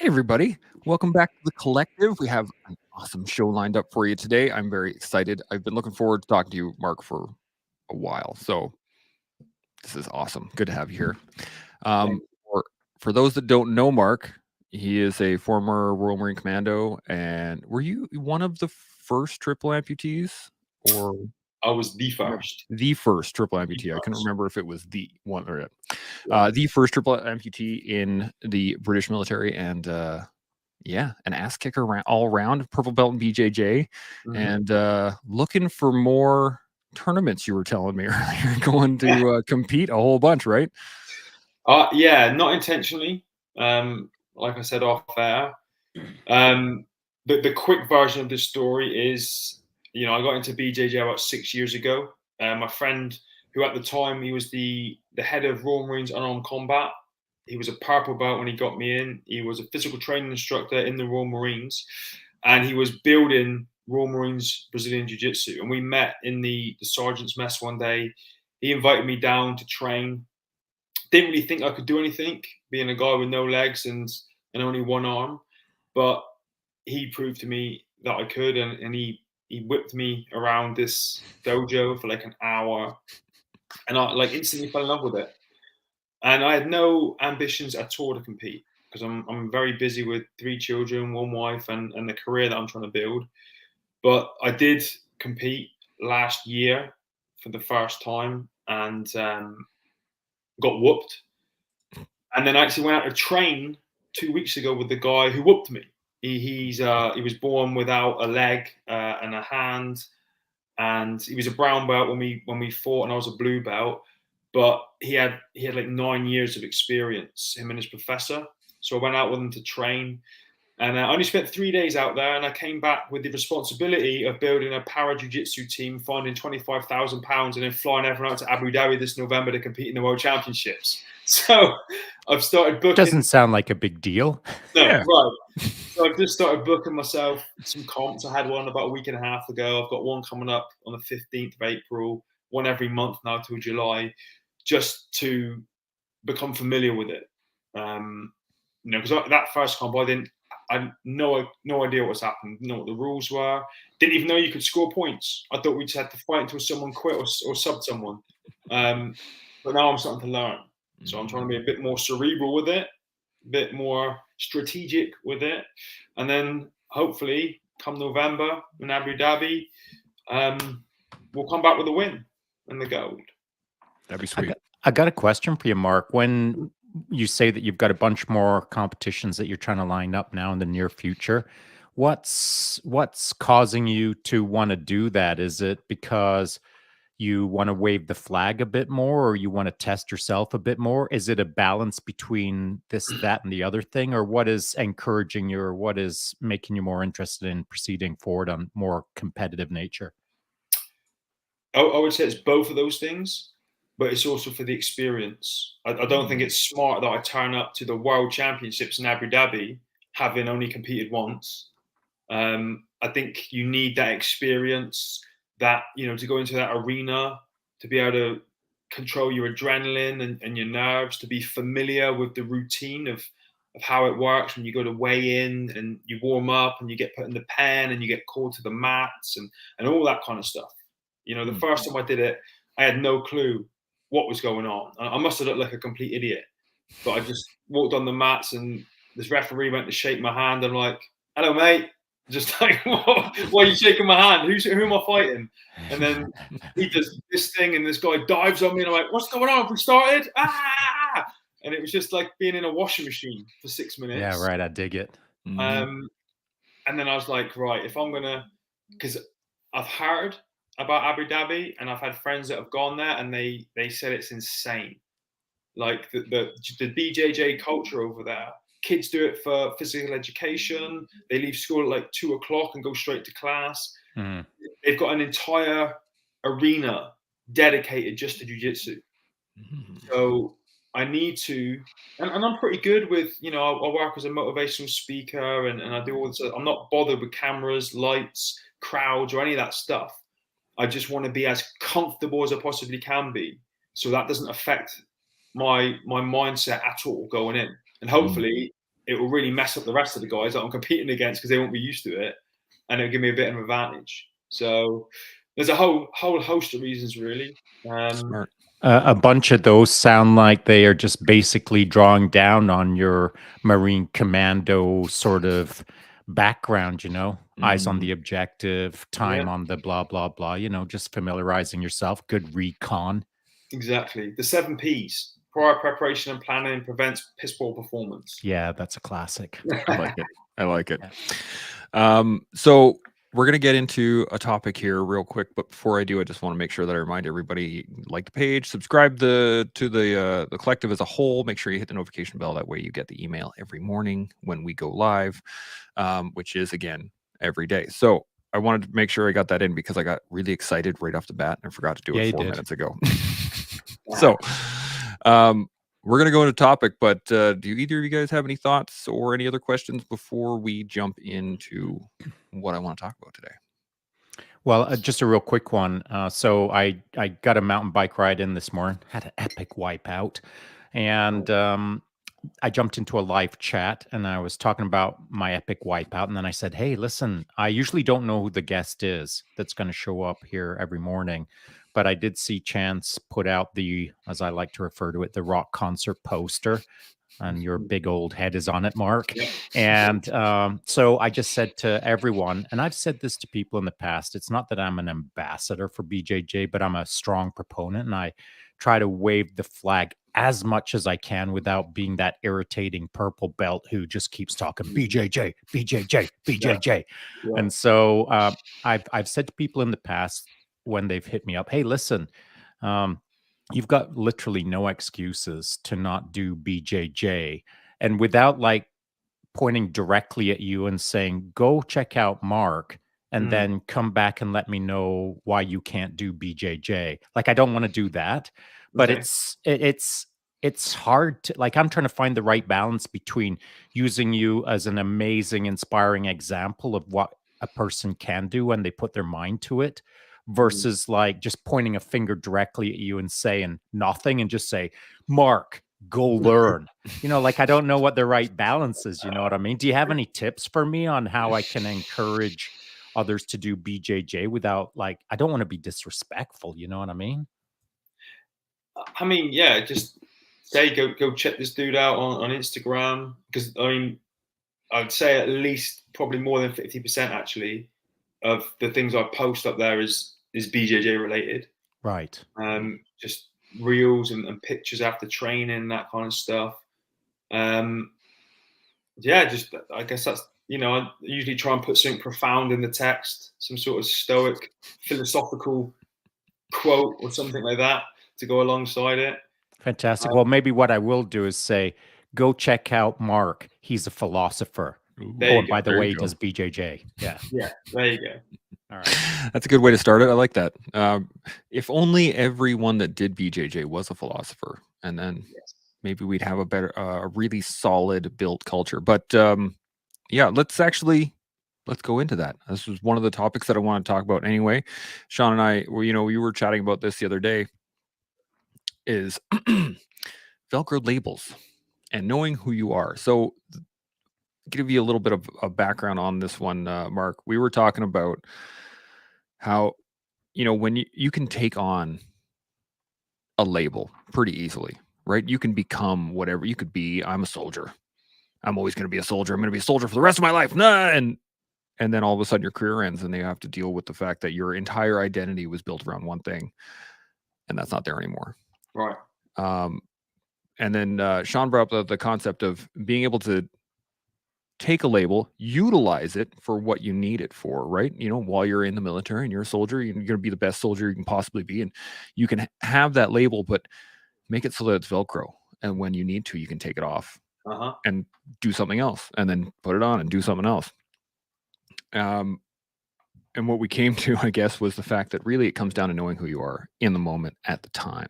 Hey, everybody. Welcome back to The Collective. We have an awesome show lined up for you today. I'm very excited. I've been looking forward to talking to you, Mark, for a while. So this is awesome. Good to have you here. Thank For those that don't know Mark, he is a former Royal Marine Commando. And were you one of the first triple amputees or I was the first. the first triple The amputee? I couldn't first. remember if it was the one or Yeah. the first triple amputee in the British military. And yeah, an ass kicker all around, purple belt in BJJ, Mhm. and looking for more tournaments. You were telling me earlier, going Yeah. to compete a whole bunch, right? Yeah, not intentionally. Like I said off air. But the quick version of this story is, I got into BJJ about 6 years ago. My friend, who at the time he was the head of Royal Marines Unarmed Combat, he was a purple belt when he got me in. He was a physical training instructor in the Royal Marines, and he was building Royal Marines Brazilian Jiu Jitsu. And we met in the sergeant's mess one day. He invited me down to train. Didn't really think I could do anything, being a guy with no legs and only one arm, but he proved to me that I could, and he whipped me around this dojo for like an hour, and I like instantly fell in love with it. And I had no ambitions at all to compete because I'm very busy with 3 children, one wife, and the career that I'm trying to build. But I did compete last year for the first time and got whooped. And then I actually went out to train 2 weeks ago with the guy who whooped me. He was born without a leg and a hand, and he was a brown belt when we fought, and I was a blue belt. But he had like 9 years of experience, him and his professor. So I went out with him to train, and I only spent 3 days out there, and I came back with the responsibility of building a para jiu-jitsu team, finding £25,000, and then flying everyone out to Abu Dhabi this November to compete in the World Championships. So I've started booking. Doesn't sound like a big deal. No, Yeah. right. So I've just started booking myself some comps. I had one about a week and a half ago. I've got one coming up on the 15th of April, one every month now till July, just to become familiar with it. Because that first comp, I had no idea what was happening, didn't know what the rules were, didn't even know you could score points. I thought we just had to fight until someone quit or sub someone. But now I'm starting to learn. So I'm trying to be a bit more cerebral with it, a bit more strategic with it. And then hopefully come November in Abu Dhabi, we'll come back with a win and the gold. That'd be I sweet. got, I got a question for you, Mark. When you say that you've got a bunch more competitions that you're trying to line up now in the near future, what's causing you to want to do that? Is it because you want to wave the flag a bit more, or you want to test yourself a bit more? Is it a balance between this, that, and the other thing, or what is encouraging you, or what is making you more interested in proceeding forward on more competitive nature? I would say it's both of those things, but it's also for the experience. I don't think it's smart that I turn up to the World Championships in Abu Dhabi having only competed once. I think you need that experience, that to go into that arena, to be able to control your adrenaline and your nerves, to be familiar with the routine of how it works when you go to weigh in and you warm up and you get put in the pen and you get called to the mats and all that kind of stuff. The first time I did it, I had no clue what was going on. I must have looked like a complete idiot, but I just walked on the mats and this referee went to shake my hand. I'm like, "Hello, mate." Just like, why are you shaking my hand? Who am I fighting? And then he does this thing, and this guy dives on me, and I'm like, "What's going on? Have we started?" Ah! And it was just like being in a washing machine for 6 minutes. Yeah, right. I dig it. And then I was like, right, if I'm gonna, because I've heard about Abu Dhabi, and I've had friends that have gone there, and they said it's insane. Like the BJJ culture over there. Kids do it for physical education. They leave school at like 2 o'clock and go straight to class. Mhm. They've got an entire arena dedicated just to jujitsu. So I need to, and I'm pretty good with, I work as a motivational speaker and I do all this. I'm not bothered with cameras, lights, crowds, or any of that stuff. I just want to be as comfortable as I possibly can be, so that doesn't affect my mindset at all going in. And hopefully, it will really mess up the rest of the guys that I'm competing against because they won't be used to it, and it'll give me a bit of an advantage. So there's a whole host of reasons, really. Smart. A bunch of those sound like they are just basically drawing down on your Marine Commando sort of background, you know, eyes on the objective, time on the blah, blah, blah, you know, just familiarizing yourself, good recon. Exactly. The 7 Ps: prior preparation and planning prevents piss poor performance. Yeah, that's a classic. I like it. I like it. Yeah. So we're going to get into a topic here real quick, but before I do, I just want to make sure that I remind everybody, like the page, subscribe to the collective as a whole. Make sure you hit the notification bell. That way you get the email every morning when we go live, which is, again, every day. So I wanted to make sure I got that in because I got really excited right off the bat and I forgot to do it 4 minutes ago. So we're going to go into topic, but do either of you guys have any thoughts or any other questions before we jump into what I want to talk about today? Well, just a real quick one. So I got a mountain bike ride in this morning, had an epic wipeout, and I jumped into a live chat and I was talking about my epic wipeout. And then I said, hey, listen, I usually don't know who the guest is that's going to show up here every morning. But I did see Chance put out the, as I like to refer to it, the rock concert poster. And your big old head is on it, Mark. Yeah. And so I just said to everyone, and I've said this to people in the past, it's not that I'm an ambassador for BJJ, but I'm a strong proponent. And I try to wave the flag as much as I can without being that irritating purple belt who just keeps talking BJJ, BJJ, BJJ. Yeah. And so I've said to people in the past when they've hit me up, hey, listen, you've got literally no excuses to not do BJJ. And without like pointing directly at you and saying, go check out Mark and then come back and let me know why you can't do BJJ. Like, I don't want to do that, but Okay. it's hard to, like, I'm trying to find the right balance between using you as an amazing, inspiring example of what a person can do when they put their mind to it versus like just pointing a finger directly at you and saying nothing and just say, Mark, go learn. You know, like, I don't know what the right balance is. You know what I mean? Do you have any tips for me on how I can encourage others to do BJJ without, like, I don't want to be disrespectful. You know what I mean? I mean, yeah, just say go check this dude out on Instagram, because I mean, I'd say at least probably more than 50% actually of the things I post up there is BJJ related. Right. Just reels and pictures after training, that kind of stuff. Yeah, just I guess that's, you know, I usually try and put something profound in the text, some sort of stoic philosophical quote or something like that to go alongside it. Fantastic. Well, maybe what I will do is say, go check out Mark. He's a philosopher. Oh, and by the way, he does BJJ. Yeah. Yeah, there you go. All right. That's a good way to start it. I like that. If only everyone that did BJJ was a philosopher, and then maybe we'd have a better, a really solid built culture. But yeah, let's go into that. This was one of the topics that I want to talk about anyway. Shaun and I, we were chatting about this the other day, is Velcro labels and knowing who you are. So give you a little bit of a background on this one, Mark. We were talking about how, when you can take on a label pretty easily, right? You can become whatever you could be. I'm a soldier. I'm always going to be a soldier. I'm going to be a soldier for the rest of my life. Nah, and then all of a sudden your career ends and you have to deal with the fact that your entire identity was built around one thing, and that's not there anymore. Right. And then Shaun brought up the concept of being able to take a label, utilize it for what you need it for, right? While you're in the military and you're a soldier, you're going to be the best soldier you can possibly be. And you can have that label, but make it so that it's Velcro. And when you need to, you can take it off and do something else, and then put it on and do something else. And what we came to, I guess, was the fact that really it comes down to knowing who you are in the moment at the time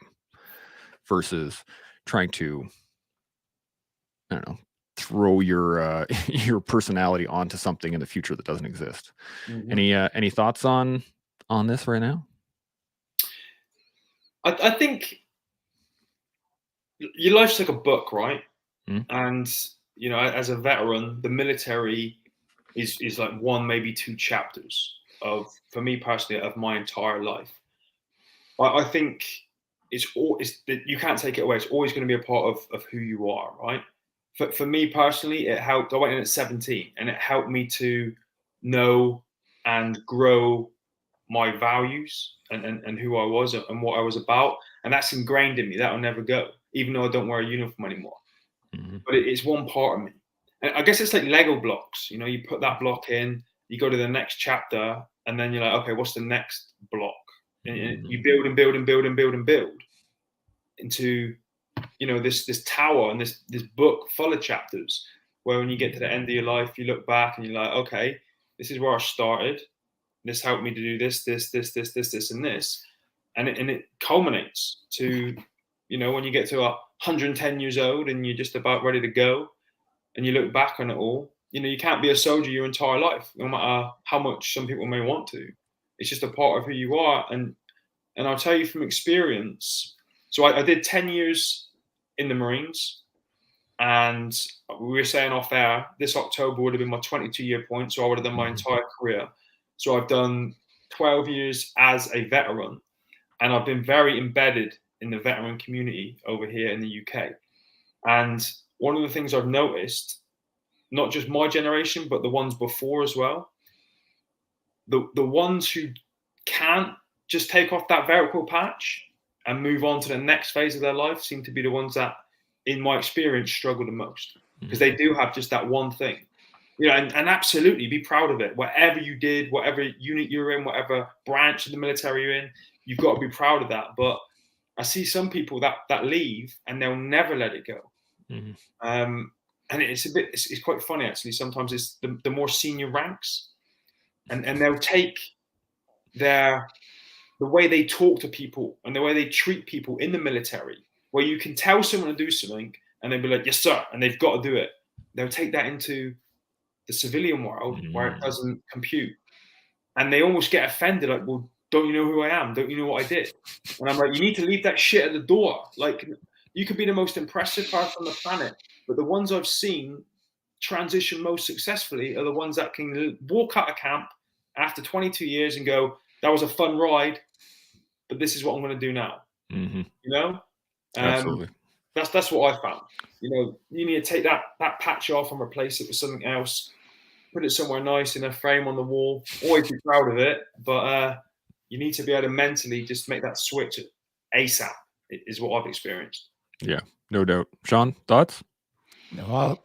versus trying to, I don't know, throw your your personality onto something in the future that doesn't exist. Any thoughts on this right now? I think your life's like a book, right? And you know, as a veteran, the military is like one, maybe two chapters of, for me personally, of my entire life. I think you can't take it away. It's always going to be a part of who you are, right? For me personally, it helped. I went in at 17, and it helped me to know and grow my values and who I was and what I was about. And that's ingrained in me. That'll never go, even though I don't wear a uniform anymore. Mhm. But it's one part of me. And I guess it's like Lego blocks. You know, you put that block in, you go to the next chapter, and then you're like, okay, what's the next block? And you build and build and build and build and build into, you know, this tower and this book full of chapters, where when you get to the end of your life, you look back and you're like, okay, this is where I started. This helped me to do this, and this, and it culminates to, you know, when you get to 110 years old and you're just about ready to go, and you look back on it all. You know, you can't be a soldier your entire life, no matter how much some people may want to. It's just a part of who you are, and I'll tell you from experience. So I did 10 years in the Marines, and we were saying off air, this October would have been my 22-year point, so I would have done my entire career. So I've done 12 years as a veteran, and I've been very embedded in the veteran community over here in the UK. And one of the things I've noticed, not just my generation, but the ones before as well, the ones who can't just take off that vertical patch and move on to the next phase of their life seem to be the ones that, in my experience, struggle the most, because they do have just that one thing. You know, and absolutely be proud of it. Whatever you did, whatever unit you're in, whatever branch of the military you're in, you've got to be proud of that. But I see some people that leave and they'll never let it go. And it's quite funny actually. Sometimes it's the more senior ranks, and they'll take the way they talk to people and the way they treat people in the military, where you can tell someone to do something and they'll be like, yes sir, and they've got to do it. They'll take that into the civilian world where it doesn't compute, and they almost get offended, like, well, don't you know who I am? Don't you know what I did? And I'm like, you need to leave that shit at the door. Like, you could be the most impressive person on the planet, but the ones I've seen transition most successfully are the ones that can walk out of camp after 22 years and go, that was a fun ride, but this is what I'm going to do now. You know, Absolutely. That's what I found. You know, you need to take that patch off and replace it with something else. Put it somewhere nice in a frame on the wall. Always be proud of it, but you need to be able to mentally just make that switch ASAP. Is what I've experienced. Yeah, no doubt. Shaun, thoughts? Well,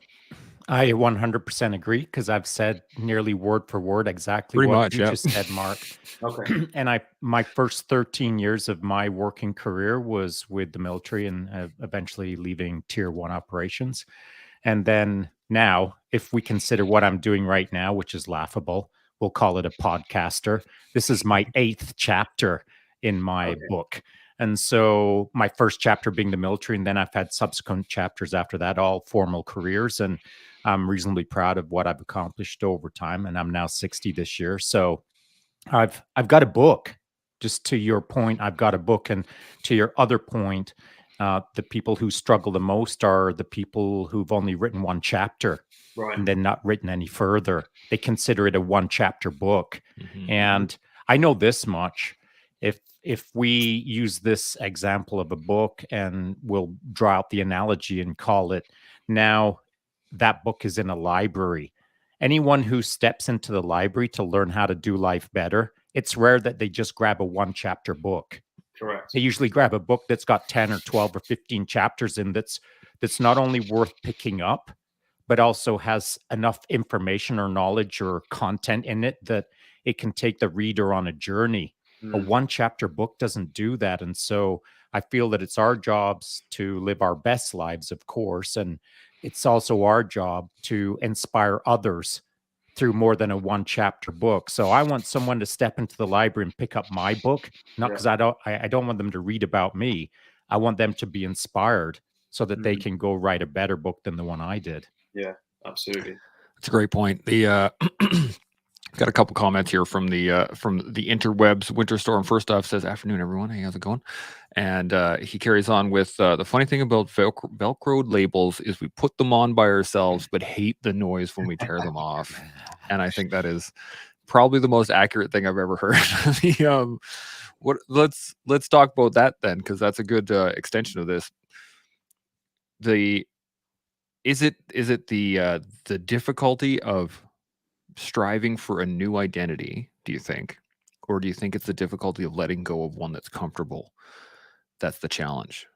I 100% agree, because I've said nearly word for word exactly Pretty what much, you yeah. just said, Mark. Okay. And my first 13 years of my working career was with the military, and eventually leaving tier 1 operations. And then now, if we consider what I'm doing right now, which is laughable, we'll call it a podcaster. This is my 8th chapter in my book. And so my first chapter being the military, and then I've had subsequent chapters after that, all formal careers. And I'm reasonably proud of what I've accomplished over time. And I'm now 60 this year. So I've got a book. Just to your point, I've got a book. And to your other point, the people who struggle the most are the people who've only written one chapter, Right. and then not written any further. They consider it a one chapter book. And I know this much. If we use this example of a book, and we'll draw out the analogy and call it, now that book is in a library. Anyone who steps into the library to learn how to do life better, it's rare that they just grab a one chapter book. Correct. They usually grab a book that's got 10 or 12 or 15 chapters in, that's not only worth picking up, but also has enough information or knowledge or content in it that it can take the reader on a journey. A one chapter book doesn't do that. And so I feel that it's our jobs to live our best lives, of course. And it's also our job to inspire others through more than a one chapter book. So I want someone to step into the library and pick up my book, not because I don't want them to read about me. I want them to be inspired so that they can go write a better book than the one I did. Yeah, absolutely. That's a great point. The Got a couple comments here from the interwebs. Winterstorm first off says, "Afternoon, everyone. Hey, how's it going?" And he carries on with the funny thing about Velcro labels is we put them on by ourselves, but hate the noise when we tear them off. And I think that is probably the most accurate thing I've ever heard. Let's talk about that then, because that's a good extension of this. Is it the difficulty of striving for a new identity, do you think? Or do you think it's the difficulty of letting go of one that's comfortable? That's the challenge.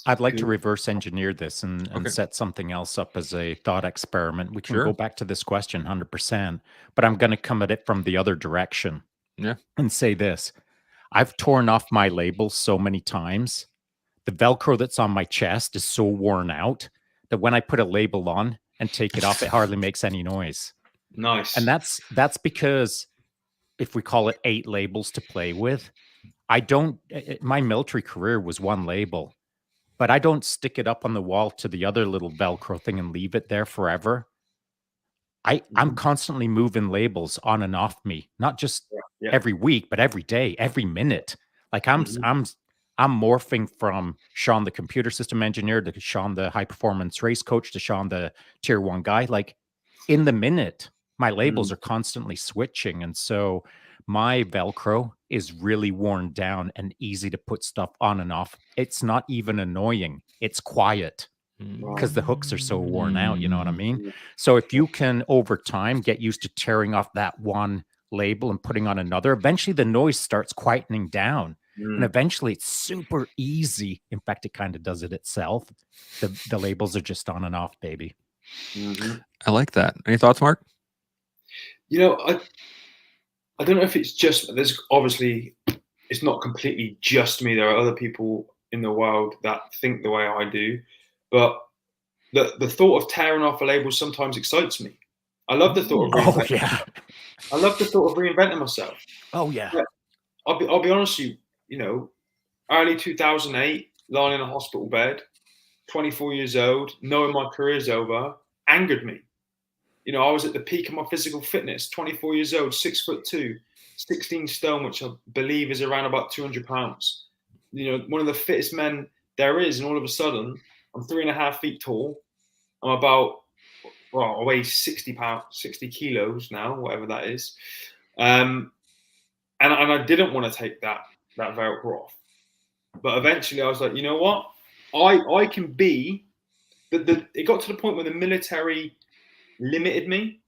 I'd like to reverse engineer this and Okay. set something else up as a thought experiment. We can Sure. go back to this question 100%, but I'm going to come at it from the other direction. Yeah. And say this. I've torn off my labels so many times. The Velcro that's on my chest is so worn out that when I put a label on and take it off, it hardly makes any noise. Nice. And that's because if we call it 8 labels to play with, my military career was one label, but I don't stick it up on the wall to the other little Velcro thing and leave it there forever. I'm constantly moving labels on and off me, not just every week, but every day, every minute. Like I'm morphing from Shaun, the computer system engineer, to Shaun, the high performance race coach, to Shaun, the tier 1 guy. Like in the minute, my labels are constantly switching. And so my Velcro is really worn down and easy to put stuff on and off. It's not even annoying. It's quiet because the hooks are so worn out. You know what I mean? So if you can, over time, get used to tearing off that one label and putting on another, eventually the noise starts quietening down. And eventually it's super easy. In fact, it kind of does it itself. The labels are just on and off, baby. I like that. Any thoughts, Mark? You know, I don't know if it's just, there's obviously, it's not completely just me. There are other people in the world that think the way I do, but the thought of tearing off a label sometimes excites me. I love the thought of reinventing. Oh yeah. I love the thought of reinventing myself. Oh yeah. I'll be honest with you. You know, early 2008, lying in a hospital bed, 24 years old, knowing my career's over, angered me. You know, I was at the peak of my physical fitness, 24 years old, 6'2", 16 stone, which I believe is around about 200 pounds. You know, one of the fittest men there is, and all of a sudden, I'm 3.5 feet tall. I'm about, well, I weigh 60 kilos now, whatever that is. And I didn't want to take that Velcro off. But eventually I was like, you know what? I can be, it got to the point where the military limited me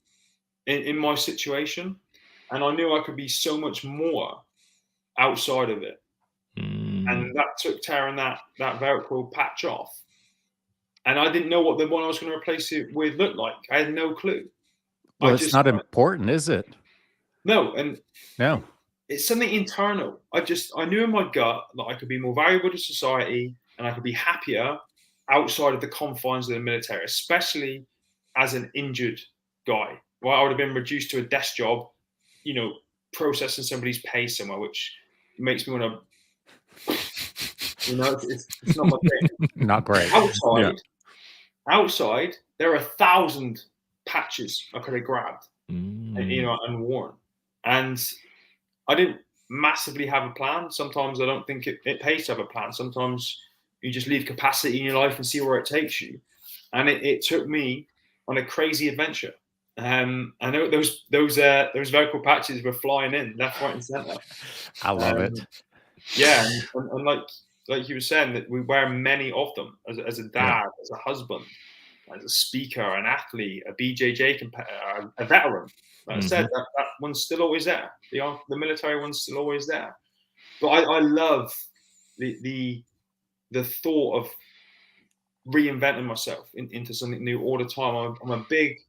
in my situation. And I knew I could be so much more outside of it. And that took tearing that Velcro patch off. And I didn't know what the one I was going to replace it with looked like. I had no clue. Well, it's not important, is it? No. And no. It's something internal. I knew in my gut that I could be more valuable to society and I could be happier outside of the confines of the military, especially as an injured guy. Well, I would have been reduced to a desk job, you know, processing somebody's pay somewhere, which makes me want to, you know, it's not my thing. Not great. Outside, there are 1,000 patches I could have grabbed, and, you know, and worn. And I didn't massively have a plan. Sometimes I don't think it pays to have a plan. Sometimes you just leave capacity in your life and see where it takes you. And it took me on a crazy adventure. I know those Velcro patches were flying in left, right, and center. I love it. Yeah, and like you were saying, that we wear many of them as a dad, as a husband, as a speaker, an athlete, a BJJ competitor, a veteran. Like I said, that one's still always there. The military one's still always there. But I love the thought of reinventing myself into something new all the time. I'm a big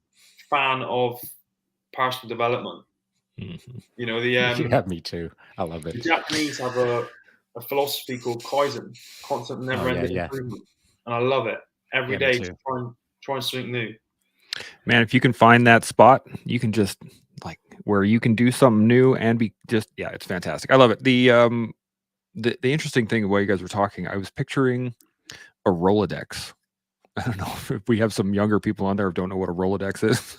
fan of personal development. You know, yeah, me too. I love it. The Japanese have a philosophy called Kaizen, constant never-ending improvement, and I love it. Every day, trying something new. Man, if you can find that spot, you can just like where you can do something new and be just it's fantastic. I love it. The interesting thing while you guys were talking, I was picturing a Rolodex I don't know if we have some younger people on there who don't know what a Rolodex is.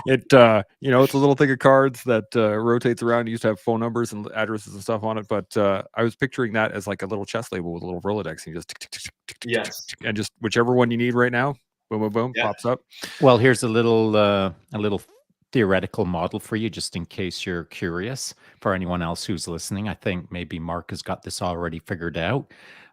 It it's a little thing of cards that rotates around. You used to have phone numbers and addresses and stuff on it, but I was picturing that as like a little chess label with a little Rolodex, and you just tick, tick, tick, tick, tick, tick, Yes. tick, and just whichever one you need right now, boom, boom, boom, Yeah. pops up. Well, here's a little theoretical model for you, just in case you're curious. For anyone else who's listening, I think maybe Mark has got this already figured out.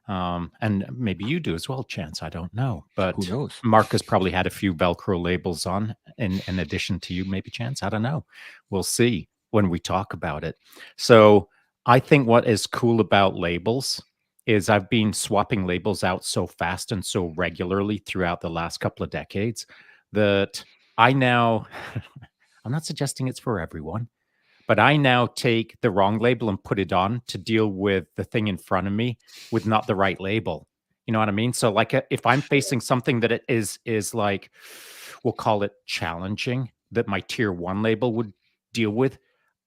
And maybe you do as well, Chance. I don't know. Who But knows? Mark has probably had a few Velcro labels on in addition to you, maybe, Chance. I don't know. We'll see when we talk about it. So I think what is cool about labels is I've been swapping labels out so fast and so regularly throughout the last couple of decades that I now, I'm not suggesting it's for everyone, but I now take the wrong label and put it on to deal with the thing in front of me with not the right label. You know what I mean? So like if I'm facing something that it is like, we'll call it challenging, that my tier 1 label would deal with,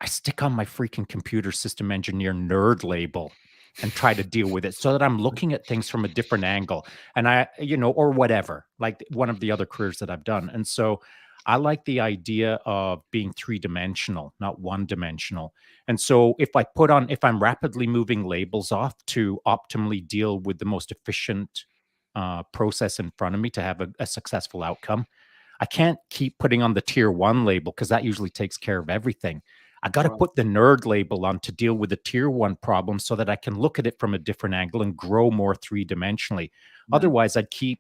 I stick on my freaking computer system engineer nerd label and try to deal with it so that I'm looking at things from a different angle. And or whatever, like one of the other careers that I've done. And so I like the idea of being 3-dimensional, not 1-dimensional. And so if I'm rapidly moving labels off to optimally deal with the most efficient process in front of me to have a successful outcome, I can't keep putting on the tier 1 label because that usually takes care of everything. I got to put the nerd label on to deal with the tier 1 problem so that I can look at it from a different angle and grow more 3-dimensionally. Otherwise, I'd keep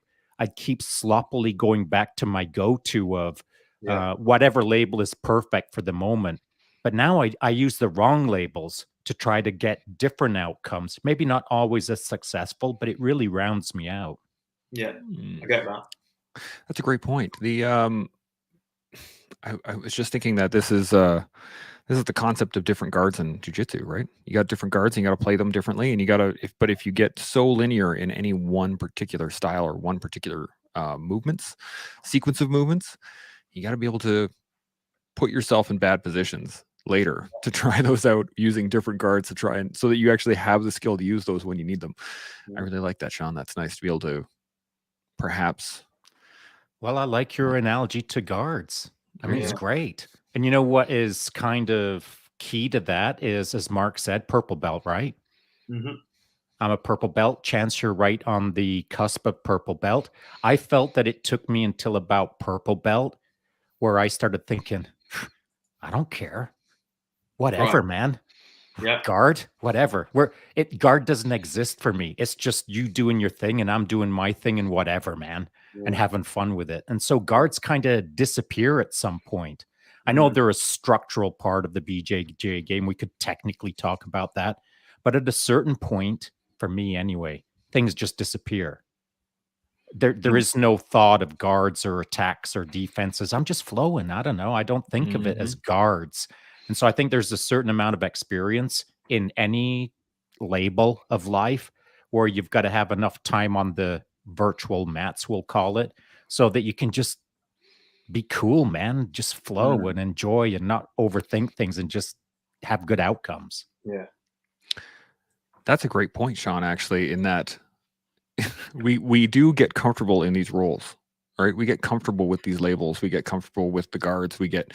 sloppily going back to my go-to of whatever label is perfect for the moment. But now I use the wrong labels to try to get different outcomes. Maybe not always as successful, but it really rounds me out. Yeah, I get that. That's a great point. I was just thinking that this is the concept of different guards in jiu-jitsu, right? You got different guards and you got to play them differently, and you got to if you get so linear in any one particular style or one particular sequence of movements, you got to be able to put yourself in bad positions later to try those out using different guards to try and so that you actually have the skill to use those when you need them. I really like that, Shaun. That's nice to be able to perhaps. Well, I like your analogy to guards. I mean, it's great. And you know what is kind of key to that is, as Mark said, purple belt, right? Mm-hmm. I'm a purple belt. Chance, you're right on the cusp of purple belt. I felt that it took me until about purple belt where I started thinking, I don't care. Whatever, man. Yeah. Guard, whatever. Guard doesn't exist for me. It's just you doing your thing and I'm doing my thing and whatever, man, and having fun with it. And so guards kind of disappear at some point. I know they're a structural part of the BJJ game. We could technically talk about that. But at a certain point, for me anyway, things just disappear. There is no thought of guards or attacks or defenses. I'm just flowing. I don't know. I don't think of it as guards. And so I think there's a certain amount of experience in any label of life where you've got to have enough time on the virtual mats, we'll call it, so that you can just be cool, man. Just flow and enjoy and not overthink things and just have good outcomes. Yeah. That's a great point, Shaun, actually, in that we do get comfortable in these roles, right? We get comfortable with these labels. We get comfortable with the guards. We get,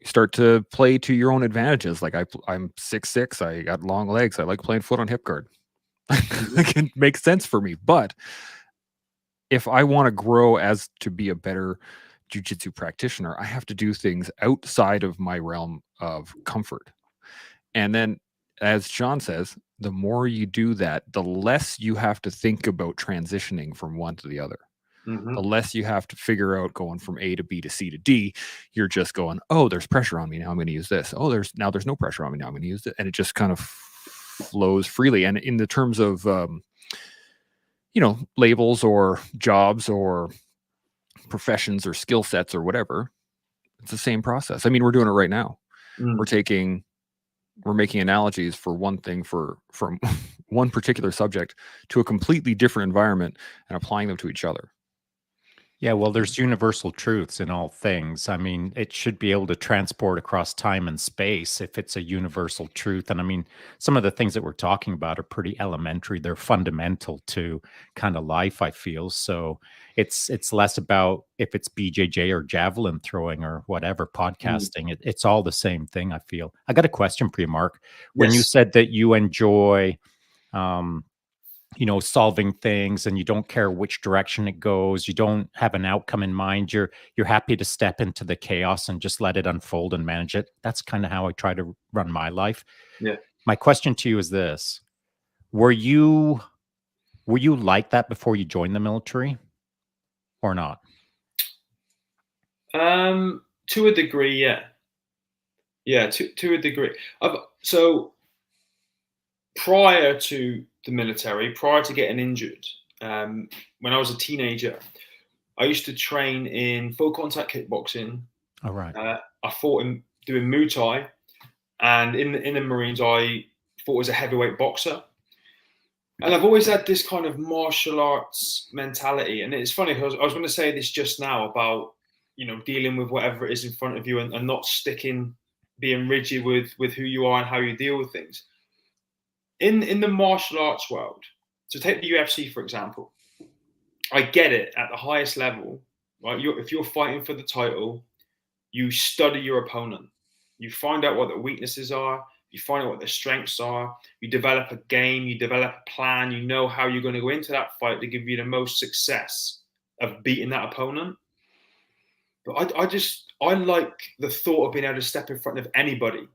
start to play to your own advantages. Like I'm 6'6", I got long legs. I like playing foot on hip guard. It can make sense for me. But if I want to grow as to be a better jiu-jitsu practitioner, I have to do things outside of my realm of comfort. And then, as Shaun says, the more you do that, the less you have to think about transitioning from one to the other. The less you have to figure out going from A to B to C to D. You're just going, oh, there's pressure on me. Now I'm going to use this. Oh, there's no pressure on me. Now I'm going to use it. And it just kind of flows freely. And in the terms of, labels or jobs or professions or skill sets or whatever, it's the same process. I mean, we're doing it right now. We're making analogies for one thing from one particular subject to a completely different environment and applying them to each other. Yeah, well, there's universal truths in all things. I mean, it should be able to transport across time and space if it's a universal truth. And I mean, some of the things that we're talking about are pretty elementary. They're fundamental to kind of life, I feel. So it's less about if it's BJJ or javelin throwing or whatever, Mm. podcasting. It's all the same thing, I feel. I got a question for you, Mark. When you Yes. said that you enjoy um solving things and you don't care which direction it goes, you don't have an outcome in mind, you're happy to step into the chaos and just let it unfold and manage it. That's kind of how I try to run my life. Yeah. My question to you is this: were you like that before you joined the military or not? To a degree, yeah. Yeah, to a degree. So prior to the military, prior to getting injured, when I was a teenager, I used to train in full contact kickboxing. All right. I fought in doing Muay Thai, and in the Marines, I fought as a heavyweight boxer. And I've always had this kind of martial arts mentality. And it's funny because I was going to say this just now about dealing with whatever it is in front of you and not being rigid with who you are and how you deal with things. In the martial arts world, so take the UFC for example, I get it at the highest level, right? If you're fighting for the title, you study your opponent, you find out what their weaknesses are, you find out what their strengths are, you develop a game, you develop a plan, you know how you're going to go into that fight to give you the most success of beating that opponent. But I like the thought of being able to step in front of anybody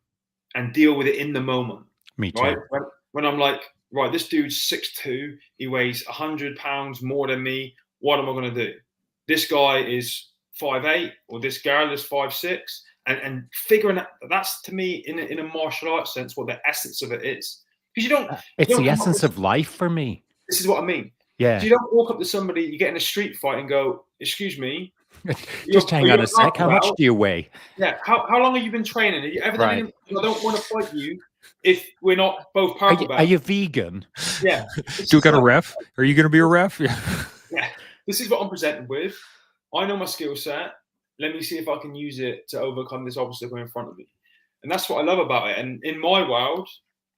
and deal with it in the moment. Me Right? too. When I'm like, right, this dude's 6'2", he weighs 100 pounds more than me. What am I going to do? This guy is 5'8", or this girl is 5'6", and figuring that's to me in a martial arts sense what the essence of it is. Because you It's don't the come up essence with, of life for me. this is what I mean. So Yeah. you don't walk up to somebody, you get in a street fight and go, excuse me, Just are hang you on a a sec. purple How much belt? do you weigh? Yeah. How long have you been training? Have you ever done Right. anything? I don't want to fight you if we're not both Are purple you, are belts. you vegan? Yeah. This Do we is got a like, ref? Are you going to be a ref? Yeah. yeah, this is what I'm presented with. I know my skill set. Let me see if I can use it to overcome this obstacle in front of me. And that's what I love about it. And in my world,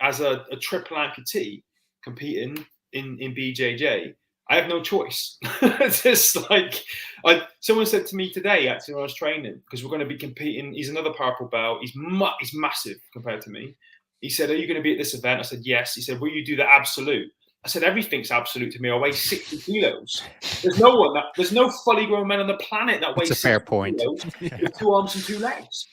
as a triple amputee competing in BJJ, I have no choice. It's just like someone said to me today, actually, when I was training, because we're going to be competing. He's another purple belt. He's massive compared to me. He said, "Are you going to be at this event?" I said, "Yes." He said, "Will you do the absolute?" I said, "Everything's absolute to me. I weigh 60 kilos. There's no fully grown man on the planet that It's weighs a fair 60 point. kilos with 2 arms and 2 legs.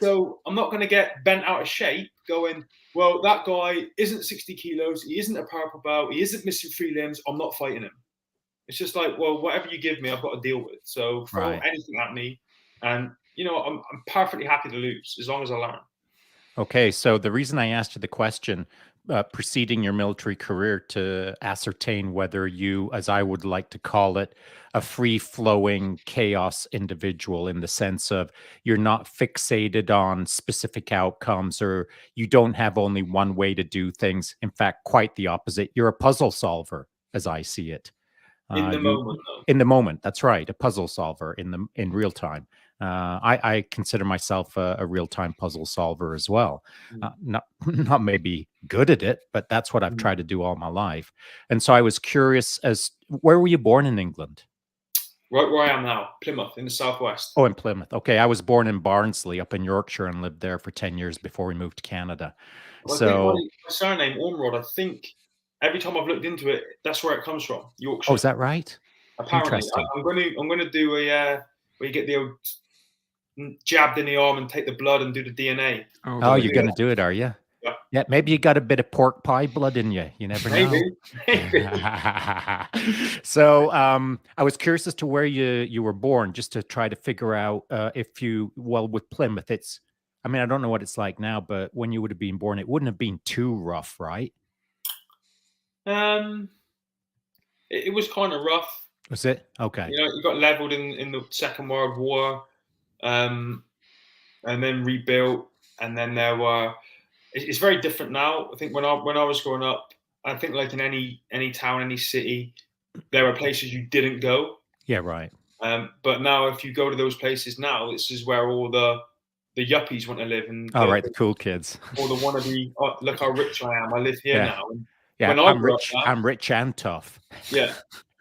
So I'm not going to get bent out of shape going, well, that guy isn't 60 kilos. He isn't a purple belt. He isn't missing 3 limbs. I'm not fighting him. It's just like, well, whatever you give me, I've got to deal with. So throw Right. anything at me. And, I'm perfectly happy to lose as long as I learn. Okay, so the reason I asked you the question preceding your military career to ascertain whether you, as I would like to call it, a free flowing chaos individual in the sense of you're not fixated on specific outcomes or you don't have only one way to do things. In fact, quite the opposite. You're a puzzle solver, as I see it. In the You moment, though. in the moment. That's right, a puzzle solver in real time. I consider myself a real time puzzle solver as well. Not not maybe good at it, but that's what I've Mm. tried to do all my life. And so I was curious as where were you born in England? Right where I am now, Plymouth in the southwest. Oh, in Plymouth. Okay, I was born in Barnsley up in Yorkshire and lived there for 10 years before we moved to Canada. Well, I think my So, surname, Ormrod, I think every time I've looked into it, that's where it comes from, oh, Yorkshire. is that right? Apparently, Interesting. I'm going to do a where you get the old jabbed in the arm and take the blood and do the DNA. Oh, you're going to do it, are you? Yeah. Yeah, maybe you got a bit of pork pie blood in you. You never know. Maybe. So, I was curious as to where you were born, just to try to figure out if you with Plymouth, it's. I mean, I don't know what it's like now, but when you would have been born, it wouldn't have been too rough, right? um, it was kind of rough. Was it? Okay. You got leveled in the Second World War, and then rebuilt, and then there were. It's very different now. I think when I was growing up, I think like in any town, any city, there are places you didn't go. Yeah, right. But now, if you go to those places now, this is where all the yuppies want to live, and All right, the cool kids. all the wannabe. Oh, look how rich I am! I live here Yeah. now. And Yeah, when I I'm grew up, rich. now, I'm rich and tough. yeah,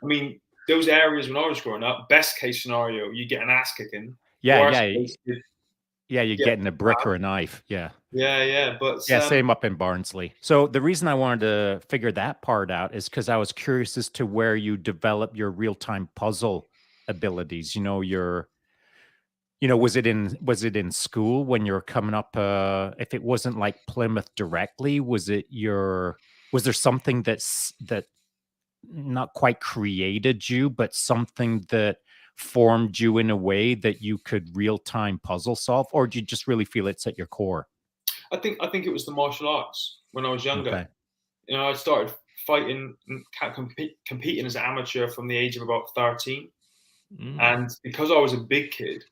I mean, those areas when I was growing up, best case scenario, you get an ass kicking. Yeah, Worst yeah, case, you yeah. You're get getting a brick or a knife. Yeah. yeah. But Yeah, same up in Barnsley. So the reason I wanted to figure that part out is because I was curious as to where you develop your real-time puzzle abilities. Was it in school when you were coming up? If it wasn't like Plymouth directly, was there something that not quite created you, but something that formed you in a way that you could real-time puzzle solve, or do you just really feel it's at your core? I think it was the martial arts when I was younger. Okay. I started fighting and competing as an amateur from the age of about 13. Mm. And because I was a big kid,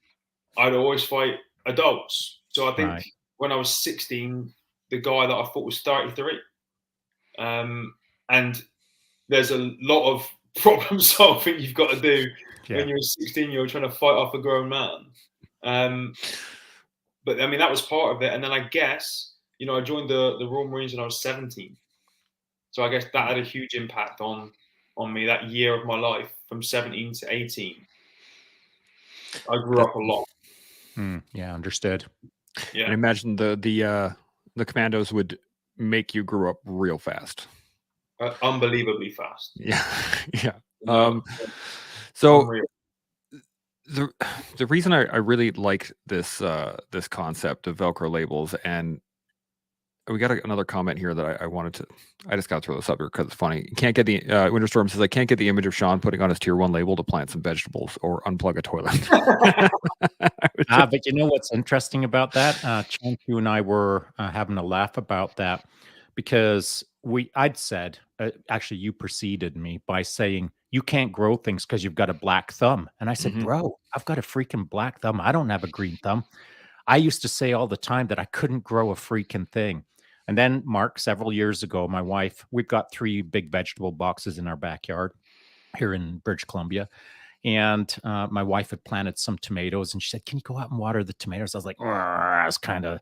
I'd always fight adults. So I think Right. when I was 16, the guy that I fought was 33. And there's a lot of problem solving you've got to do Yeah. when you're a 16-year-old trying to fight off a grown man. But I mean, that was part of it. And then I guess, I joined the Royal Marines when I was 17. So I guess that had a huge impact on me that year of my life from 17 to 18. I grew That up a lot. Yeah, understood. And Yeah. imagine the commandos would make you grow up real fast. Unbelievably fast. Yeah. Yeah. No, So unreal. the reason I really like this this concept of Velcro labels, and we got another comment here that I just got to throw this up here because it's funny. Can't get the Winterstorm says I can't get the image of Shaun putting on his tier 1 label to plant some vegetables or unplug a toilet. But you know what's interesting about that? Chance, you and I were having a laugh about that because I'd said, actually, you preceded me by saying you can't grow things because you've got a black thumb. And I said, Mhm. bro, I've got a freaking black thumb. I don't have a green thumb. I used to say all the time that I couldn't grow a freaking thing. And then, Mark, several years ago, my wife, we've got 3 big vegetable boxes in our backyard here in British Columbia. And my wife had planted some tomatoes and she said, can you go out and water the tomatoes? I was like, I was kind of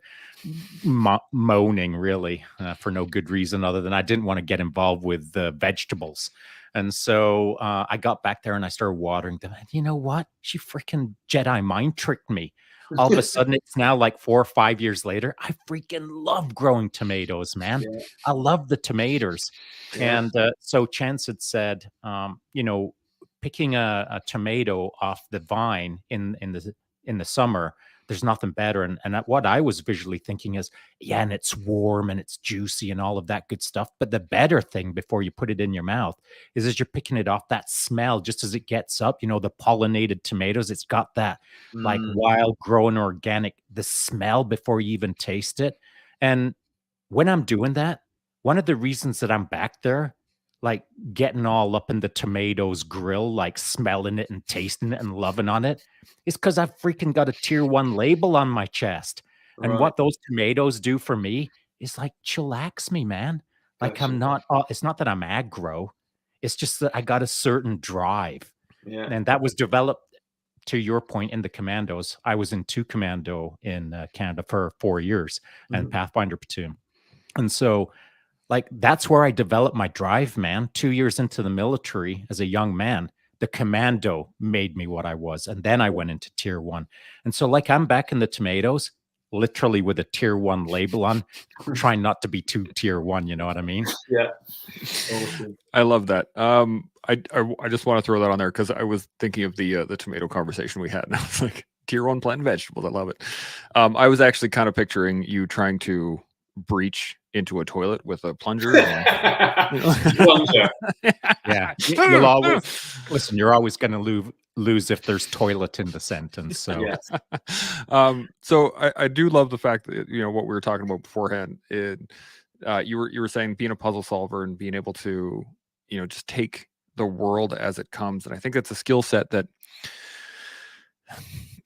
moaning really for no good reason other than I didn't want to get involved with the vegetables. And so I got back there and I started watering them. And you know what? She freaking Jedi mind tricked me. All of a sudden, it's now like 4 or 5 years later. I freaking love growing tomatoes, man. Yeah. I love the tomatoes. Yeah. And so Chance had said, picking a tomato off the vine in the summer, there's nothing better. And what I was visually thinking is, yeah, and it's warm and it's juicy and all of that good stuff. But the better thing before you put it in your mouth is as you're picking it off, that smell just as it gets up, the pollinated tomatoes, it's got that like wild growing organic, the smell before you even taste it. And when I'm doing that, one of the reasons that I'm back there, like getting all up in the tomatoes grill, like smelling it and tasting it and loving on it, is because I've freaking got a tier 1 label on my chest. And Right. what those tomatoes do for me is like chillax me, man. Like Gotcha. I'm not, it's not that I'm aggro. It's just that I got a certain drive. Yeah. And that was developed to your point in the commandos. I was in 2 commando in Canada for 4 years and Pathfinder platoon. And so, like, that's where I developed my drive, man. 2 years into the military as a young man, the commando made me what I was. And then I went into tier 1. And so, like, I'm back in the tomatoes, literally with a tier 1 label on, trying not to be too tier 1. You know what I mean? Yeah. Awesome. I love that. I just want to throw that on there because I was thinking of the tomato conversation we had, and I was like, tier 1 plant vegetables. I love it. I was actually kind of picturing you trying to breach into a toilet with a plunger. Plunger. Yeah. You'll always listen. You're always going to lose if there's toilet in the sentence. So Yes. So I do love the fact that what we were talking about beforehand. You were saying being a puzzle solver and being able to just take the world as it comes, and I think that's a skill set that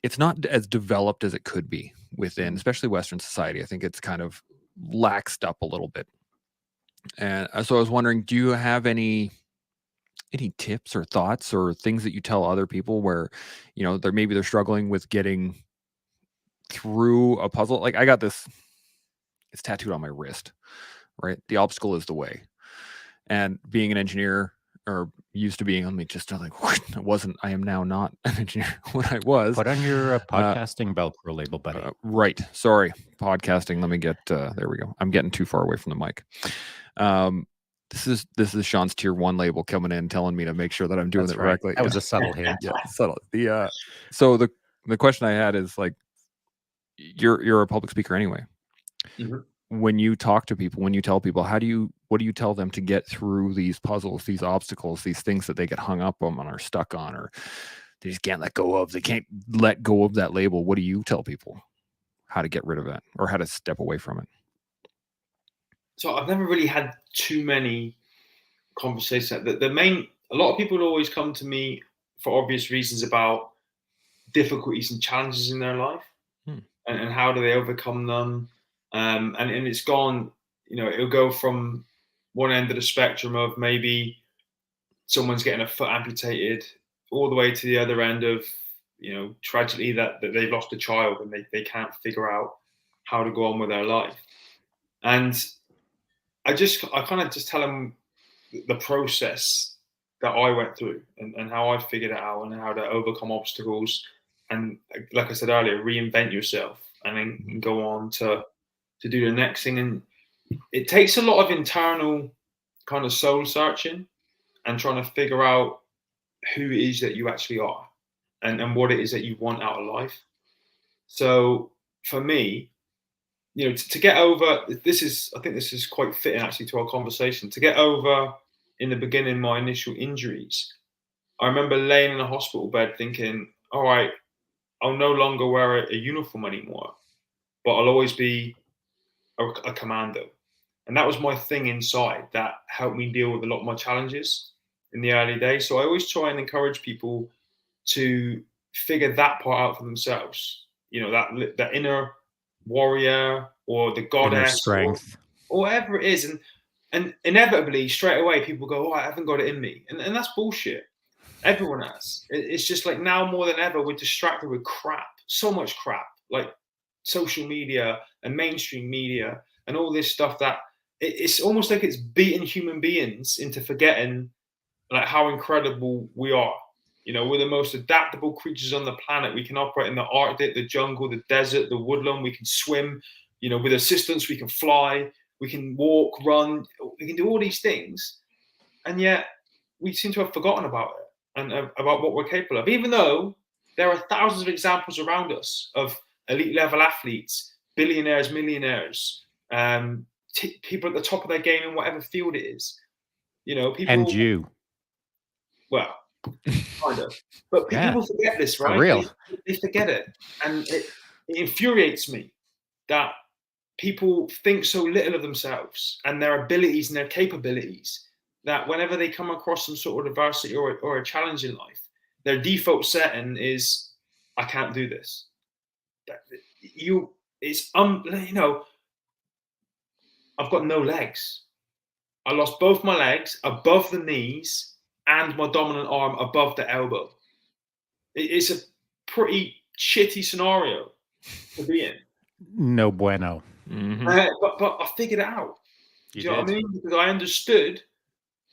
it's not as developed as it could be within, especially Western society. I think it's kind of laxed up a little bit. And so I was wondering, do you have any any tips or thoughts or things that you tell other people where, they're struggling with getting through a puzzle? Like I got this, it's tattooed on my wrist, right? The obstacle is the way. And being an engineer, or used to being, I am now not an engineer when I was. Put on your podcasting Velcro label, buddy. Right. Sorry. Podcasting. Let me get, there we go. I'm getting too far away from the mic. This is Shaun's tier 1 label coming in, telling me to make sure that I'm doing That's it right. correctly. That was a subtle hint. Yeah, subtle. So the question I had is like, you're a public speaker anyway. Mhm. When you talk to people, when you tell people, what do you tell them to get through these puzzles, these obstacles, these things that they get hung up on or stuck on, or they just can't let go of? They can't let go of that label. What do you tell people how to get rid of it or how to step away from it? So I've never really had too many conversations. A lot of people always come to me for obvious reasons about difficulties and challenges in their life, and how do they overcome them. And it's gone, it'll go from one end of the spectrum of maybe someone's getting a foot amputated, all the way to the other end of, tragedy that they've lost a child and they can't figure out how to go on with their life. And I kind of just tell them the process that I went through and how I figured it out and how to overcome obstacles. And like I said earlier, reinvent yourself and then go on to do the next thing. And it takes a lot of internal kind of soul searching and trying to figure out who it is that you actually are and what it is that you want out of life. So for me, to get over I think this is quite fitting actually to our conversation. To get over in the beginning my initial injuries, I remember laying in a hospital bed thinking, all right, I'll no longer wear a uniform anymore, but I'll always be a commando. And that was my thing inside that helped me deal with a lot of my challenges in the early days. So I always try and encourage people to figure that part out for themselves. That inner warrior or the Inner goddess strength. or whatever it is. And inevitably straight away people go, oh, I haven't got it in me. And that's bullshit. Everyone has. It's just like now more than ever, we're distracted with crap, so much crap, like social media and mainstream media and all this stuff that it's almost like it's beating human beings into forgetting like how incredible we are. We're the most adaptable creatures on the planet. We can operate in the Arctic, the jungle, the desert, the woodland. We can swim, with assistance, we can fly, we can walk, run, we can do all these things. And yet we seem to have forgotten about it and about what we're capable of, even though there are thousands of examples around us of elite level athletes, billionaires, millionaires, people at the top of their game in whatever field it is. People, And you. well, kind of, but people forget this, right? For real. They forget it, and it infuriates me that people think so little of themselves and their abilities and their capabilities that whenever they come across some sort of adversity or a challenge in life, their default setting is, I can't do this. I've got no legs. I lost both my legs above the knees and my dominant arm above the elbow. It's a pretty shitty scenario to be in. No bueno. Mm-hmm. But I figured it out. Do you know what I mean? Because I understood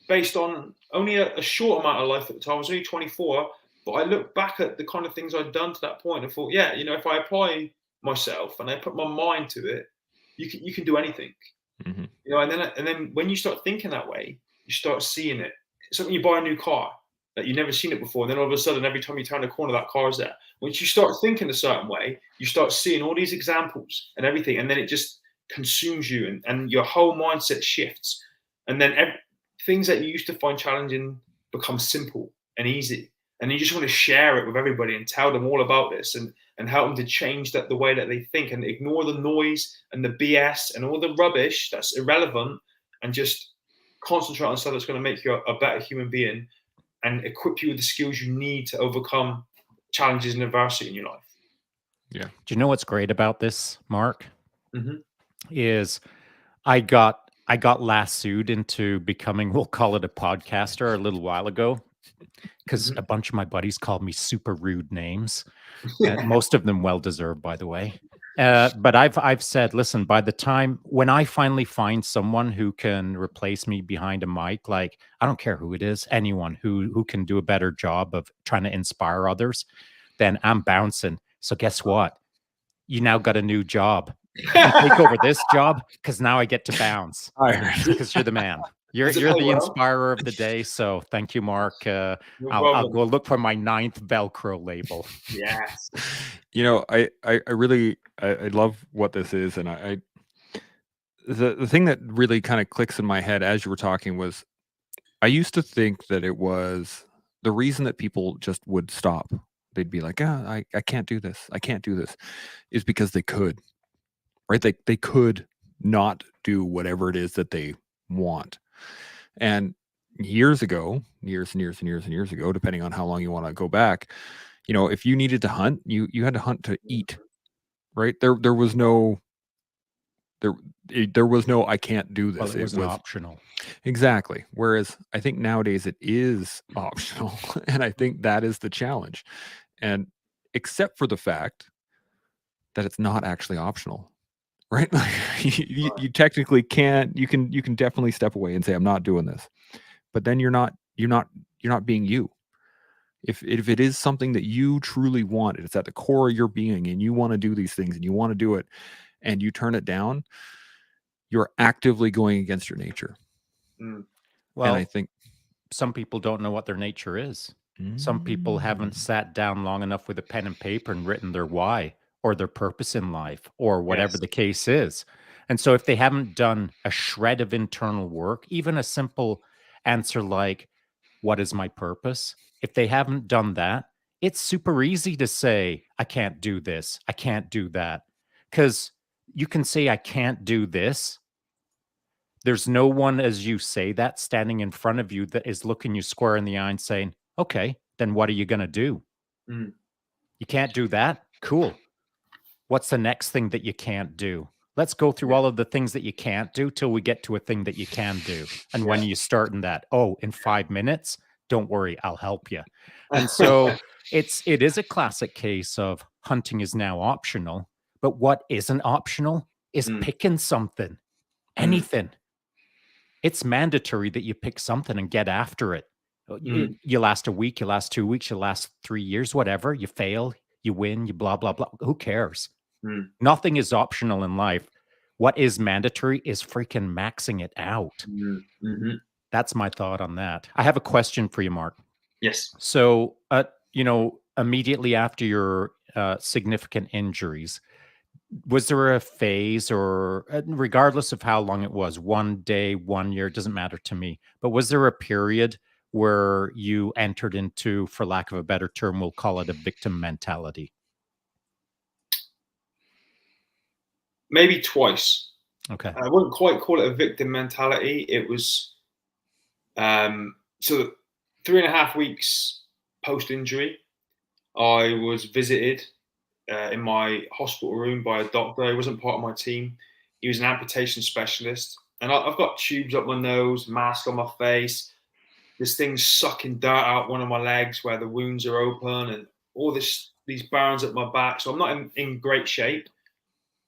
based on only a short amount of life at the time. I was only 24, but I looked back at the kind of things I'd done to that point and thought, yeah, if I apply myself and I put my mind to it, you can do anything. Mm-hmm. And then when you start thinking that way, you start seeing it. It's like when you buy a new car that you've never seen it before, and then all of a sudden, every time you turn a corner, that car's there. Once you start thinking a certain way, you start seeing all these examples and everything, and then it just consumes you, and your whole mindset shifts. And then things that you used to find challenging become simple and easy, and you just want to share it with everybody and tell them all about this and help them to change the way that they think and ignore the noise and the BS and all the rubbish that's irrelevant and just concentrate on stuff that's going to make you a better human being and equip you with the skills you need to overcome challenges and adversity in your life. Yeah. Do you know what's great about this, Mark? Mm-hmm. Is I got I got lassoed into becoming, we'll call it a podcaster a little while ago, because a bunch of my buddies called me super rude names. Most of them well-deserved, by the way. But I've said, listen, by the time when I finally find someone who can replace me behind a mic, like I don't care who it is, anyone who can do a better job of trying to inspire others, then I'm bouncing. So guess what? You now got a new job. You can take over this job because now I get to bounce because you're the man. You're Does it you're pay the well? inspirer of the day. So thank you, Mark. No I'll problem. go look for my 9th Velcro label. Yes. You know, I really I love what this is, and the thing that really kind of clicks in my head as you were talking was I used to think that it was the reason that people just would stop. They'd be like, I can't do this. I can't do this, is because they could, right? They could not do whatever it is that they want. And years ago, years and years and years and years ago, depending on how long you want to go back, you know, if you needed to hunt, you had to hunt to eat, right? There was no there was no I can't do Well, this. it It wasn't was optional. exactly. Whereas I think nowadays it is optional, and I think that is the challenge. And except for the fact that it's not actually optional, right? Like you technically can't. You can definitely step away and say I'm not doing this, but then you're not being you. If it is something that you truly want, it's at the core of your being, and you want to do these things and you want to do it, and you turn it down, you're actively going against your nature. And I Well, think some people don't know what their nature is. Some people haven't sat down long enough with a pen and paper and written their why or their purpose in life or whatever Yes. the case is. And so if they haven't done a shred of internal work, even a simple answer like, what is my purpose? If they haven't done that, it's super easy to say, I can't do this. I can't do that. Because you can say, I can't do this. There's no one, as you say that, standing in front of you that is looking you square in the eye and saying, okay, then what are you going to do? Mm. You can't do that? Cool. What's the next thing that you can't do? Let's go through all of the things that you can't do till we get to a thing that you can do. And when you start in that, oh, in 5 minutes, don't worry, I'll help you. And so it is a classic case of hunting is now optional, but what isn't optional is picking something, anything. It's mandatory that you pick something and get after it. You last a week, you last 2 weeks, you last 3 years, whatever. You fail, you win, you blah, blah, blah. Who cares? Nothing is optional in life. What is mandatory is freaking maxing it out. That's my thought on that. I have a question for you, Mark. Yes. So, immediately after your significant injuries, was there a phase or regardless of how long it was, 1 day, 1 year, it doesn't matter to me, but was there a period where you entered into, for lack of a better term, we'll call it a victim mentality? Maybe twice. Okay. I wouldn't quite call it a victim mentality. It was so 3.5 weeks post injury, I was visited in my hospital room by a doctor. He wasn't part of my team. He was an amputation specialist, and I've got tubes up my nose, mask on my face. This thing's sucking dirt out one of my legs where the wounds are open, and all these burns at my back. So I'm not in great shape.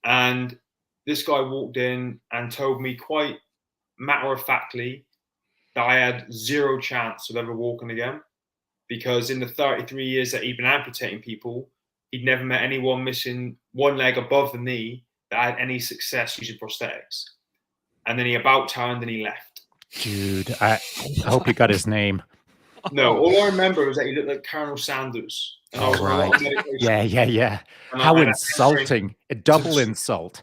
And this guy walked in and told me quite matter of factly that I had zero chance of ever walking again, because in the 33 years that he'd been amputating people, he'd never met anyone missing one leg above the knee that had any success using prosthetics. And then he about turned and he left. Dude, I hope you got his name. No, all I remember was that he looked like Colonel Sanders. And I was on a lot of medication. Yeah. And How I had insulting. A double insult.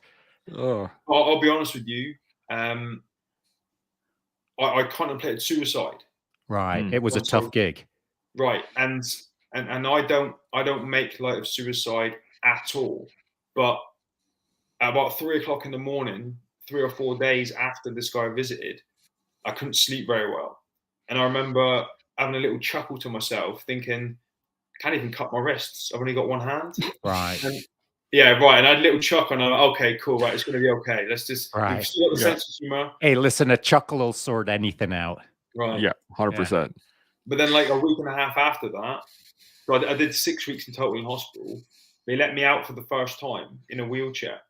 I'll be honest with you. I contemplated suicide. Right. It was a tough gig. Right. And I don't make light of suicide at all. But at about 3 o'clock in the morning, 3 or 4 days after this guy visited, I couldn't sleep very well. And I remember having a little chuckle to myself, thinking, I can't even cut my wrists. I've only got one hand. Right. And Yeah, right. And I had a little chuck on. I'm like, okay, cool. Right, it's going to be okay. Let's just. We've Right. still got the Yeah. sense of humor. Hey, listen, a chuckle will sort anything out. Right. Yeah, 100%. But then, like a week and a half after that, so I did 6 weeks in total in hospital. They let me out for the first time in a wheelchair,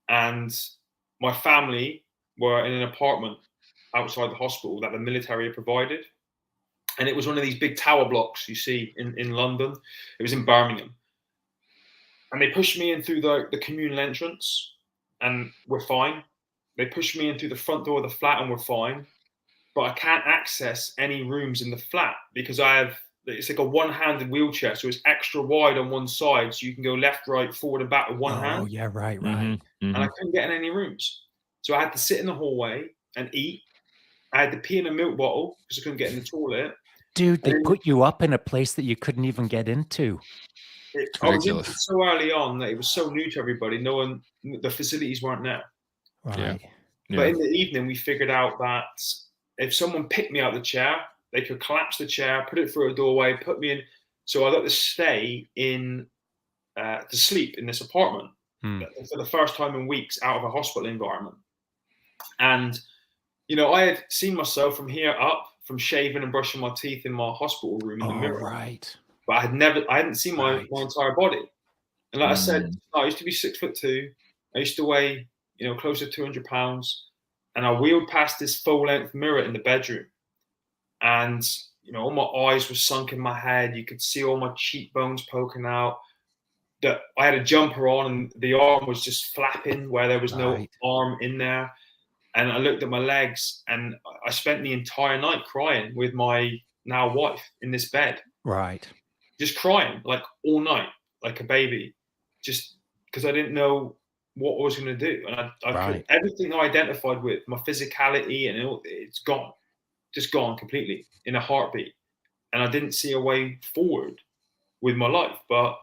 and my family were in an apartment outside the hospital that the military had provided, and it was one of these big tower blocks you see in London. It was in Birmingham, and they pushed me in through the communal entrance, and we're fine. They pushed me in through the front door of the flat, and we're fine. But I can't access any rooms in the flat because it's like a one-handed wheelchair, so it's extra wide on one side, so you can go left, right, forward, and back with one hand. Oh, yeah, right. And I couldn't get in any rooms, so I had to sit in the hallway and eat. I had to pee in a milk bottle because I couldn't get in the toilet. Dude, they put you up in a place that you couldn't even get into. I was in so early on that it was so new to everybody. The facilities weren't there. Right. Yeah. But in the evening, we figured out that if someone picked me out of the chair, they could collapse the chair, put it through a doorway, put me in. So I got to stay to sleep in this apartment for the first time in weeks out of a hospital environment. And, I had seen myself from here up, from shaving and brushing my teeth in my hospital room in the mirror. Right. But I hadn't seen my entire body. And like I said, I used to be 6'2". I used to weigh, close to 200 pounds. And I wheeled past this full-length mirror in the bedroom. And, all my eyes were sunk in my head. You could see all my cheekbones poking out. That I had a jumper on and the arm was just flapping where there was no arm in there. And I looked at my legs and I spent the entire night crying with my now wife in this bed. Right. Just crying like all night, like a baby, just because I didn't know what I was going to do. And I everything I identified with, my physicality and it's gone, just gone completely in a heartbeat. And I didn't see a way forward with my life. But,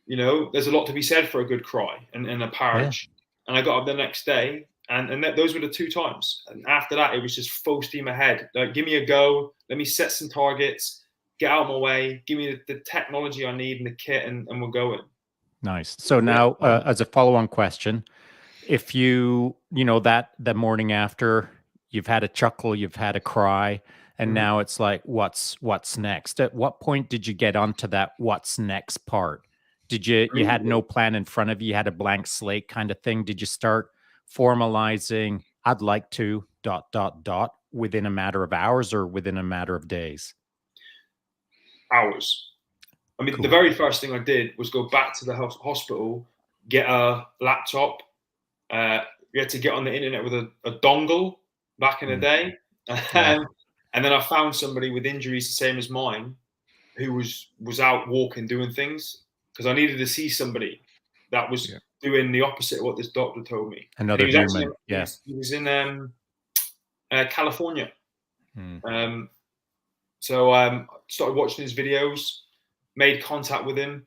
there's a lot to be said for a good cry and a parage. Yeah. And I got up the next day and those were the 2 times. And after that, it was just full steam ahead. Like, give me a go. Let me set some targets. Get out of my way, give me the technology I need and the kit, and we're going. Nice. So now, as a follow-on question, if the morning after, you've had a chuckle, you've had a cry, and now it's like, what's next? At what point did you get onto that what's next part? Did you had no plan in front of you, you had a blank slate kind of thing? Did you start formalizing, I'd like to ... within a matter of hours or within a matter of days? Hours. I mean, the very first thing I did was go back to the hospital, get a laptop. You had to get on the internet with a dongle back in the day. And then I found somebody with injuries the same as mine who was out walking, doing things, because I needed to see somebody that was doing the opposite of what this doctor told me. Another human. He was in California. So I started watching his videos, made contact with him.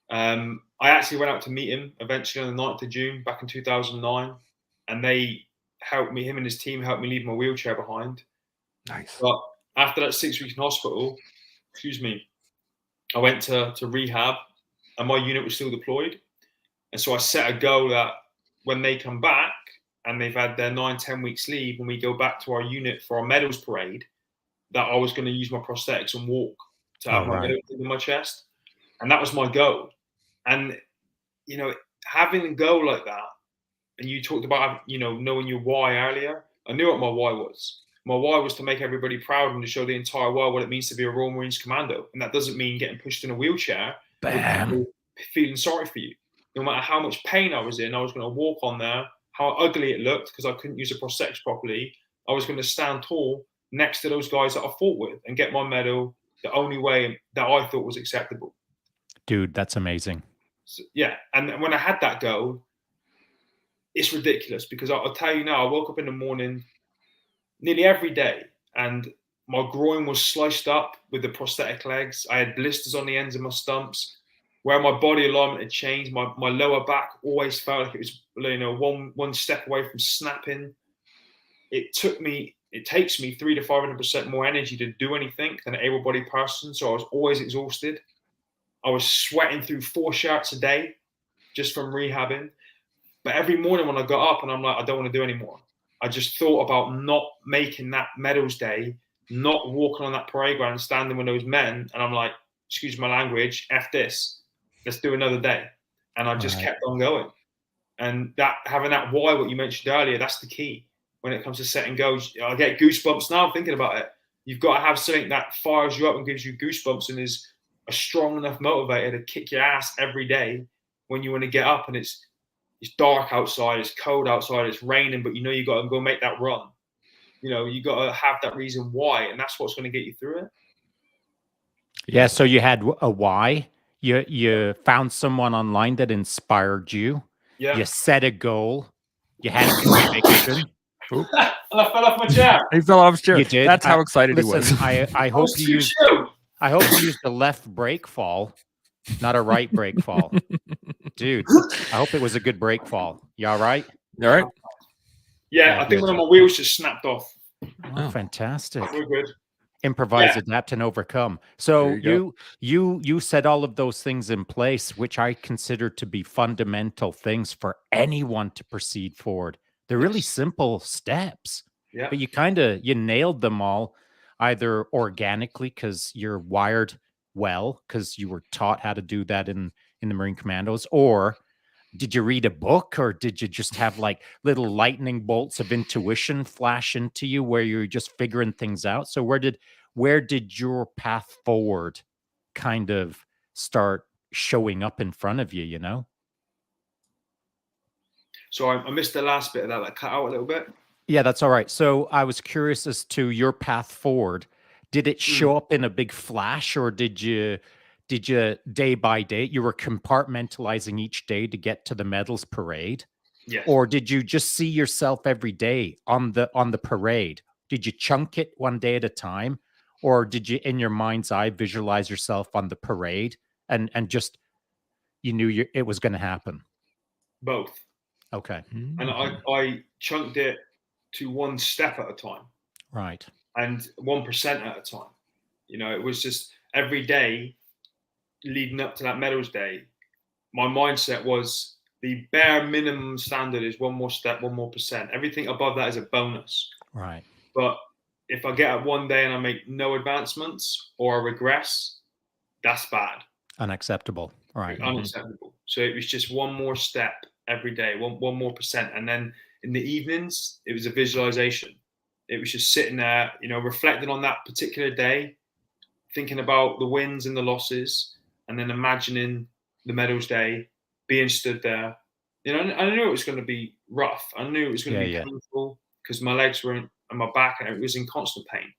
I actually went out to meet him eventually on the 9th of June back in 2009. And they helped me, him and his team helped me leave my wheelchair behind. Nice. But after that 6 weeks in hospital, I went to rehab and my unit was still deployed. And so I set a goal that when they come back and they've had their 9-10 weeks leave, when we go back to our unit for our medals parade, that I was going to use my prosthetics and walk to have my medals in my chest. And that was my goal. And, having a goal like that, and you talked about, knowing your why earlier, I knew what my why was. My why was to make everybody proud and to show the entire world what it means to be a Royal Marines commando. And that doesn't mean getting pushed in a wheelchair, feeling sorry for you. No matter how much pain I was in, I was going to walk on there, how ugly it looked because I couldn't use a prosthetics properly. I was going to stand tall next to those guys that I fought with and get my medal the only way that I thought was acceptable. Dude, that's amazing. So, and when I had that goal, it's ridiculous because I'll tell you now, I woke up in the morning nearly every day and my groin was sliced up with the prosthetic legs. I had blisters on the ends of my stumps. Where my body alignment had changed, my lower back always felt like it was, one step away from snapping. It takes me 300 to 500% more energy to do anything than an able-bodied person. So I was always exhausted. I was sweating through 4 shirts a day just from rehabbing. But every morning when I got up and I'm like, I don't want to do anymore. I just thought about not making that medals day, not walking on that parade ground, standing with those men. And I'm like, excuse my language, F this. Let's do another day. And I just kept on going. And that having that why, what you mentioned earlier, that's the key when it comes to setting goals. I get goosebumps now thinking about it. You've got to have something that fires you up and gives you goosebumps and is a strong enough motivator to kick your ass every day when you want to get up and it's dark outside, it's cold outside, it's raining, but you know you got to go make that run. You know, you got to have that reason why, and that's what's going to get you through it. Yeah. So you had a why. You found someone online that inspired you. Yeah. You set a goal. You had a conviction. And I fell off my chair. He fell off his chair. You did. That's how excited he Listen, was. I hope you used. I hope you used the left brake fall, not a right brake fall, dude. I hope it was a good brake fall. You all right? All right. Yeah, I think one of my wheels just snapped off. Oh, fantastic. We're good. Improvise, adapt, and overcome. So you set all of those things in place, which I consider to be fundamental things for anyone to proceed forward. They're really simple steps, but you nailed them all, either organically because you're wired well because you were taught how to do that in the Marine Commandos, or did you read a book, or did you just have like little lightning bolts of intuition flash into you where you're just figuring things out? So where did your path forward kind of start showing up in front of you, you know? So I missed the last bit of that, cut out a little bit. Yeah, that's all right. So I was curious as to your path forward. Did it show up in a big flash, or did you day by day, you were compartmentalizing each day to get to the medals parade? Yes. Or did you just see yourself every day on the parade? Did you chunk it one day at a time? Or did you, in your mind's eye, visualize yourself on the parade and just, you knew it was going to happen? Both. Okay. And I chunked it to one step at a time. Right. And 1% at a time. You know, it was just every day leading up to that medals day, my mindset was the bare minimum standard is one more step, 1 more percent. Everything above that is a bonus. Right. But if I get up one day and I make no advancements or I regress, that's bad. Unacceptable. Right. Unacceptable. So it was just one more step every day, one more percent. And then in the evenings, it was a visualization. It was just sitting there, you know, reflecting on that particular day, thinking about the wins and the losses, and then imagining the medals day, being stood there. You know, I knew it was going to be rough. I knew it was going to be painful because my legs were and my back, and it was in constant pain.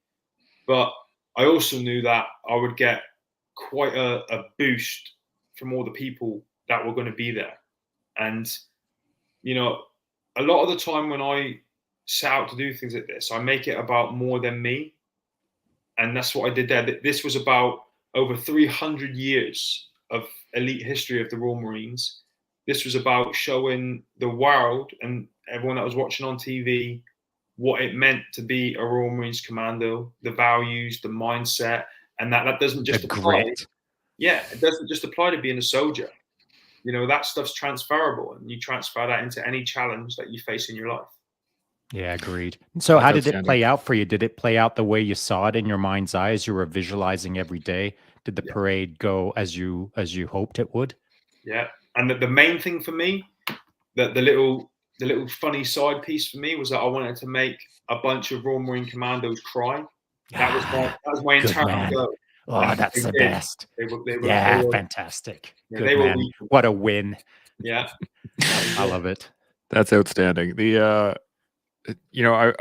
But I also knew that I would get quite a boost from all the people that were going to be there. And, you know, a lot of the time when I set out to do things like this, I make it about more than me. And that's what I did there. This was about over 300 years of elite history of the Royal Marines. This was about showing the world and everyone that was watching on TV what it meant to be a Royal Marines commando, the values, the mindset, and that doesn't just apply. Yeah, it doesn't just apply to being a soldier. You know, that stuff's transferable, and you transfer that into any challenge that you face in your life. Yeah, agreed. So how did it play out for you? Did it play out the way you saw it in your mind's eye as you were visualizing every day? Did the parade go as you hoped it would? Yeah. And the main thing for me, the little funny side piece for me was that I wanted to make a bunch of Royal Marine Commandos cry. That was my internal goal. Oh, that's the best. They were fantastic. Yeah, good man. What a win. Yeah. I love it. That's outstanding. The you know, I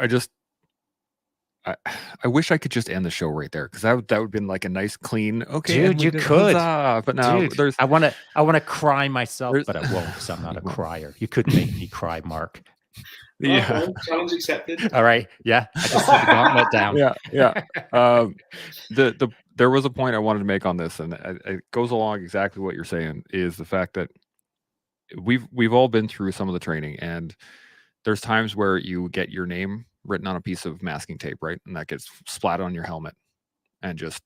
wish I could just end the show right there, because that would have been like a nice clean. Okay, dude, you could. But now dude, I want to cry myself, but I won't, because I'm not a crier. You could make me cry, Mark. Yeah. Okay, challenge accepted. All right. Yeah. I just put the gauntlet down. Yeah. There was a point I wanted to make on this, and it goes along exactly what you're saying, is the fact that we've all been through some of the training, and there's times where you get your name written on a piece of masking tape, right? And that gets splattered on your helmet, and just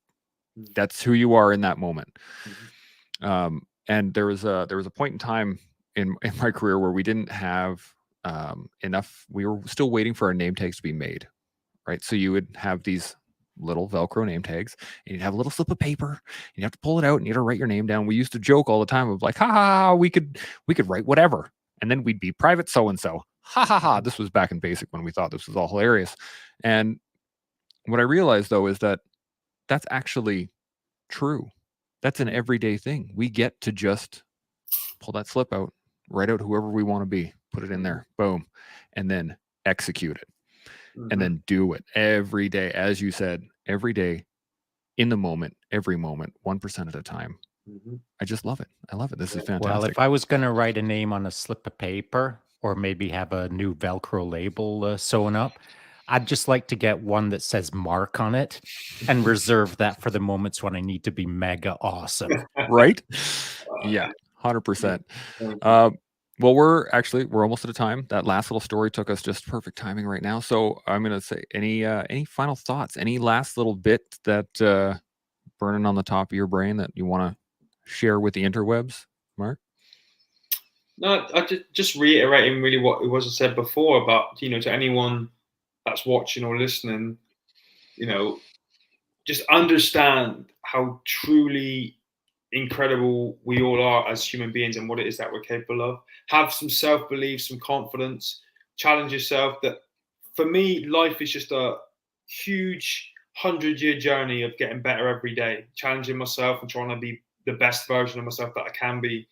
that's who you are in that moment. And there was a point in time in my career where we didn't have enough. We were still waiting for our name tags to be made, right? So you would have these little Velcro name tags, and you'd have a little slip of paper, and you have to pull it out, and you had to write your name down. We used to joke all the time of like, ha ha ha, we could write whatever, and then we'd be private so and so, ha ha ha. This was back in basic when we thought this was all hilarious. And what I realized though is that that's actually true. That's an everyday thing. We get to just pull that slip out, write out whoever we want to be, put it in there, boom, and then execute it. And then do it every day, as you said, every day, in the moment, every moment, 1% at a time. I just love it. I love it. This is fantastic. Well, if I was going to write a name on a slip of paper, or maybe have a new Velcro label sewn up, I'd just like to get one that says Mark on it and reserve that for the moments when I need to be mega awesome. Right? Yeah, 100%. Well, we're almost out of time. That last little story took us just perfect timing right now. So I'm going to say, any final thoughts, any last little bit that burning on the top of your brain that you want to share with the interwebs, Mark? No, I just reiterating really what it was I said before about, to anyone that's watching or listening, just understand how truly incredible we all are as human beings and what it is that we're capable of. Have some self-belief, some confidence, challenge yourself. That for me, life is just a huge 100-year journey of getting better every day, challenging myself and trying to be the best version of myself that I can be.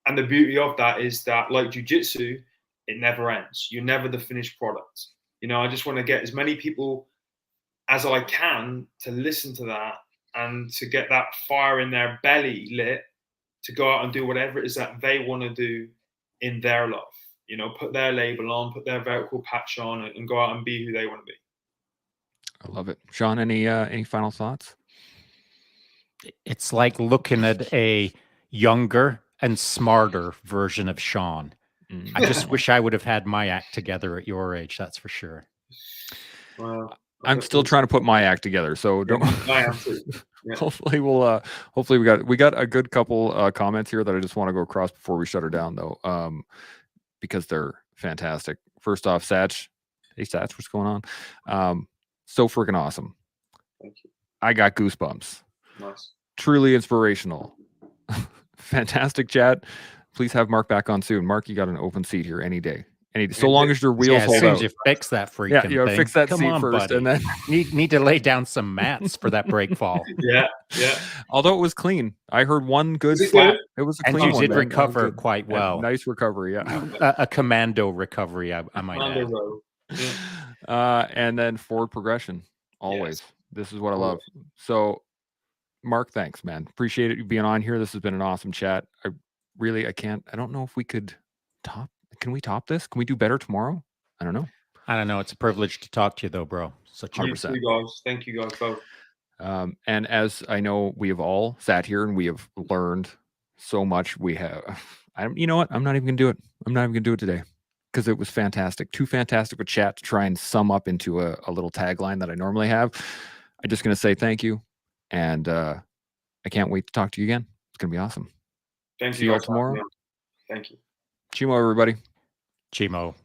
And the beauty of that is that, like jiu-jitsu, it never ends. You're never the finished product. I just want to get as many people as I can to listen to that and to get that fire in their belly lit to go out and do whatever it is that they want to do in their life. Put their label on, put their Velcro patch on, and go out and be who they want to be. I love it. Shaun, any final thoughts? It's like looking at a younger and smarter version of Shaun. I just wish I would have had my act together at your age. That's for sure. Well, I'm still trying to put my act together, so don't. I am too. Yeah. Hopefully we got a good couple comments here that I just want to go across before we shut her down though, because they're fantastic. First off, Satch, hey Satch, what's going on? So freaking awesome. Thank you. I got goosebumps. Nice. Truly inspirational. Fantastic chat. Please have Mark back on soon. Mark, you got an open seat here any day. So long as your wheels hold as soon out. as you fix that freaking thing. Fix that Come seat on, first, buddy. and then need to lay down some mats for that break fall. Yeah. Although it was clean, I heard one good Was it slap. good? It was a And clean you one. did man. recover quite well. Nice recovery, yeah. A commando recovery, I might add. Yeah. And then forward progression, always. Yes. This is what I love. So, Mark, thanks, man. Appreciate it you being on here. This has been an awesome chat. I don't know if we could top. Can we top this? Can we do better tomorrow? I don't know. It's a privilege to talk to you, though, bro. Such 100%. Guys. Thank you guys both. And as I know, we have all sat here and we have learned so much. You know what? I'm not even gonna do it. I'm not even gonna do it today because it was fantastic. Too fantastic a chat to try and sum up into a little tagline that I normally have. I'm just gonna say thank you, and I can't wait to talk to you again. It's gonna be awesome. Thank See you all tomorrow. Thank you. Chimo, everybody. Chimo.